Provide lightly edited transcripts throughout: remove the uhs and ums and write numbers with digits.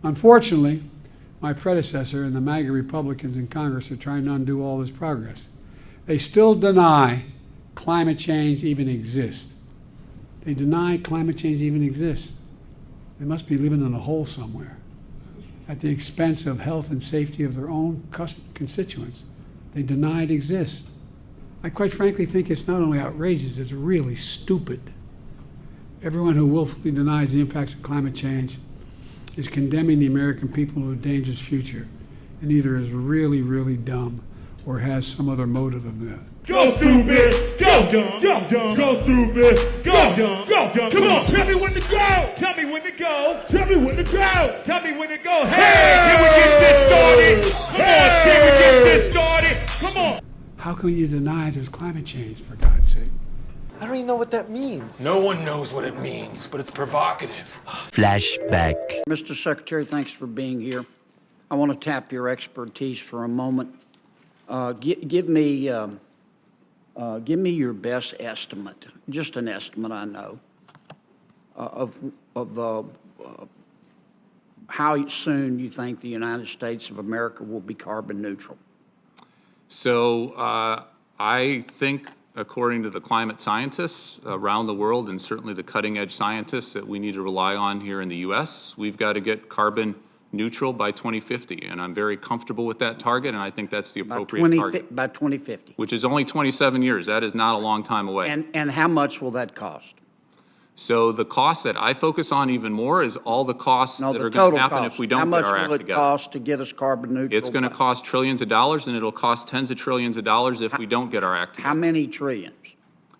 Unfortunately, my predecessor and the MAGA Republicans in Congress are trying to undo all this progress. They still deny climate change even exists. They deny climate change even exists. They must be living in a hole somewhere at the expense of health and safety of their own constituents. They deny it exists. I quite frankly think it's not only outrageous, it's really stupid. Everyone who willfully denies the impacts of climate change is condemning the American people to a dangerous future, and either is really, really dumb or has some other motive of that. Go stupid, go dumb, go stupid, go dumb. Come on, tell me when to go. Tell me when to go. Tell me when to go. Tell me when to go. Hey, can we get this started? Come on, can we get this started? Come on. How can you deny there's climate change, for God's sake? I don't even know what that means. No one knows what it means, but it's provocative. Flashback. Mr. Secretary, thanks for being here. I want to tap your expertise for a moment. Give me your best estimate, just an estimate, I know, of how soon you think the United States of America will be carbon neutral. So I think, according to the climate scientists around the world, and certainly the cutting-edge scientists that we need to rely on here in the U.S., we've got to get carbon neutral by 2050, and I'm very comfortable with that target, and I think that's the appropriate target. By 2050. Which is only 27 years. That is not a long time away. And how much will that cost? So the cost that I focus on even more is all the costs that are going to happen if we don't get our act together. How much will it cost to get us carbon neutral? It's going to cost trillions of dollars, and it'll cost tens of trillions of dollars if we don't get our act together. How many trillions?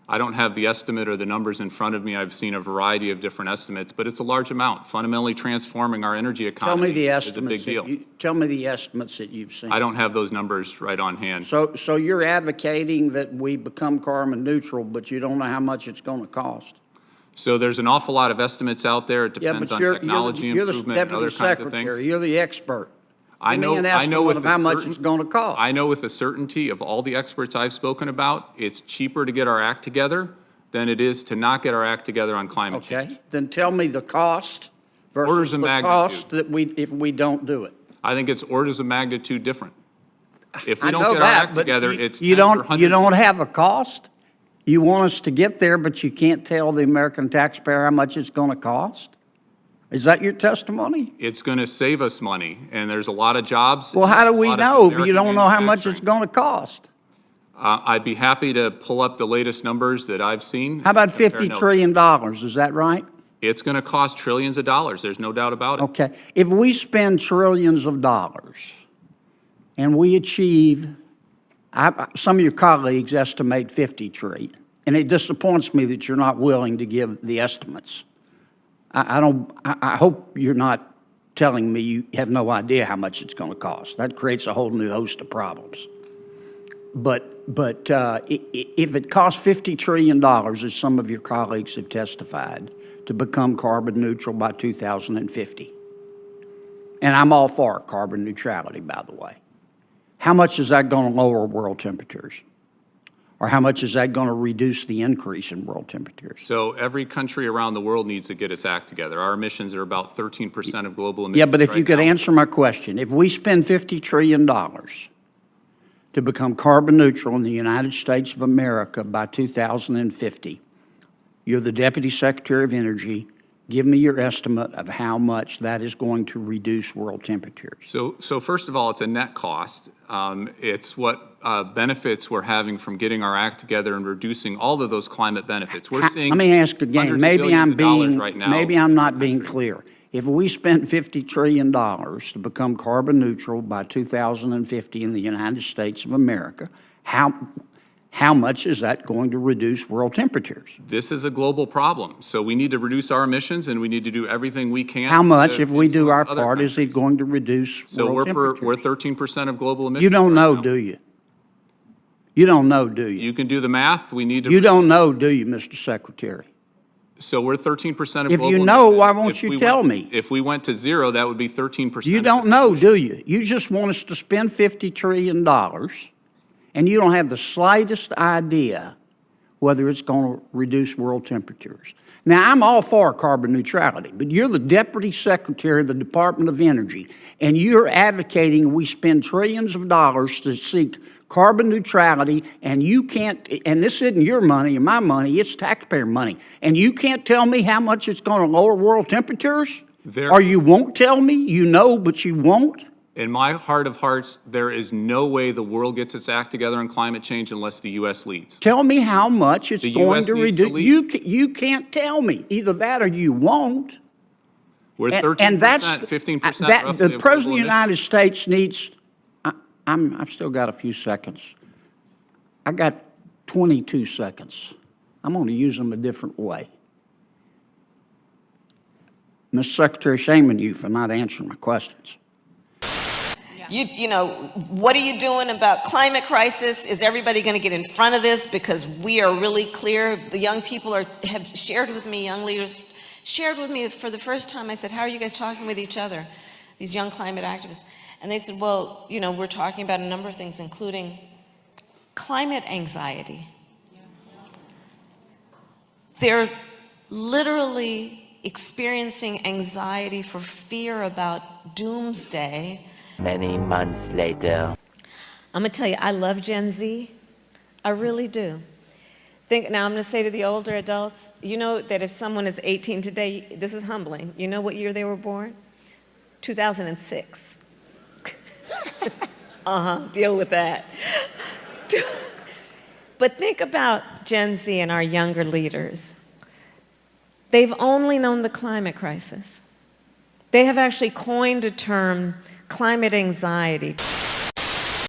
I don't have the estimate or the numbers in front of me. I've seen a variety of different estimates, but it's a large amount. Fundamentally transforming our energy economy is a big deal. Tell me the estimates that you've seen. I don't have those numbers right on hand. So you're advocating that we become carbon neutral, but you don't know how much it's going to cost? So there's an awful lot of estimates out there. It depends on technology improvement and other kinds of things. You're the expert. I know with how much it's going to cost. I know with the certainty of all the experts I've spoken about, it's cheaper to get our act together than it is to not get our act together on climate change. Okay, then tell me the cost versus the cost that if we don't do it. I think it's orders of magnitude different. If we don't get our act together, it's you don't have a cost. You want us to get there, but you can't tell the American taxpayer how much it's going to cost? Is that your testimony? It's going to save us money, and there's a lot of jobs. Well, how do we know if you don't know how much it's going to cost? I'd be happy to pull up the latest numbers that I've seen. How about $50 trillion? Is that right? It's going to cost trillions of dollars. There's no doubt about it. Okay. If we spend trillions of dollars and we achieve, some of your colleagues estimate 50 trillion, and it disappoints me that you're not willing to give the estimates. I hope you're not telling me you have no idea how much it's going to cost. That creates a whole new host of problems. But if it costs $50 trillion, as some of your colleagues have testified, to become carbon neutral by 2050, and I'm all for carbon neutrality, by the way, how much is that going to lower world temperatures? Or how much is that going to reduce the increase in world temperatures? So every country around the world needs to get its act together. Our emissions are about 13% of global emissions. Yeah, but if you could answer my question, if we spend $50 trillion to become carbon neutral in the United States of America by 2050, you're the Deputy Secretary of Energy. Give me your estimate of how much that is going to reduce world temperatures. So first of all, it's a net cost. It's what benefits we're having from getting our act together and reducing all of those climate benefits. We're seeing. Let me ask again. Maybe I'm not being country. clear. If we spent $50 trillion to become carbon neutral by 2050 in the United States of America, how much is that going to reduce world temperatures? This is a global problem. So we need to reduce our emissions, and we need to do everything we can. How much, if we do our part, is it going to reduce world temperatures? So we're 13% of global emissions. You don't know, do you? You don't know, do you? You can do the math. We need to. You don't know, do you, Mr. Secretary? So we're 13% of global emissions. If you know, why won't you tell me? If we went to zero, that would be 13%. You don't know, do you? You just want us to spend $50 trillion, and you don't have the slightest idea whether it's going to reduce world temperatures. Now, I'm all for carbon neutrality, but you're the Deputy Secretary of the Department of Energy, and you're advocating we spend trillions of dollars to seek carbon neutrality, and you can't, and this isn't your money or my money, it's taxpayer money, and you can't tell me how much it's going to lower world temperatures? Or you won't tell me? You know, but you won't? In my heart of hearts, there is no way the world gets its act together on climate change unless the U.S. leads. Tell me how much it's The going US to needs to reduce. lead. You can't tell me. Either that or you won't. We're And 13%, that's 15% that, roughly the of President of global the emissions. United States needs, I've still got a few seconds. I got 22 seconds. I'm going to use them a different way. Mr. Secretary, shaming you for not answering my questions. You know, what are you doing about climate crisis? Is everybody going to get in front of this? Because we are really clear. The young people have shared with me, young leaders shared with me for the first time. I said, how are you guys talking with each other, these young climate activists? And they said, well, you know, we're talking about a number of things, including climate anxiety. They're literally experiencing anxiety for fear about doomsday. Many months later. I'm gonna tell you, I love Gen Z. I really do. Now I'm gonna say to the older adults, you know that if someone is 18 today, this is humbling. You know what year they were born? 2006. Deal with that. But think about Gen Z and our younger leaders. They've only known the climate crisis. They have actually coined a term, climate anxiety.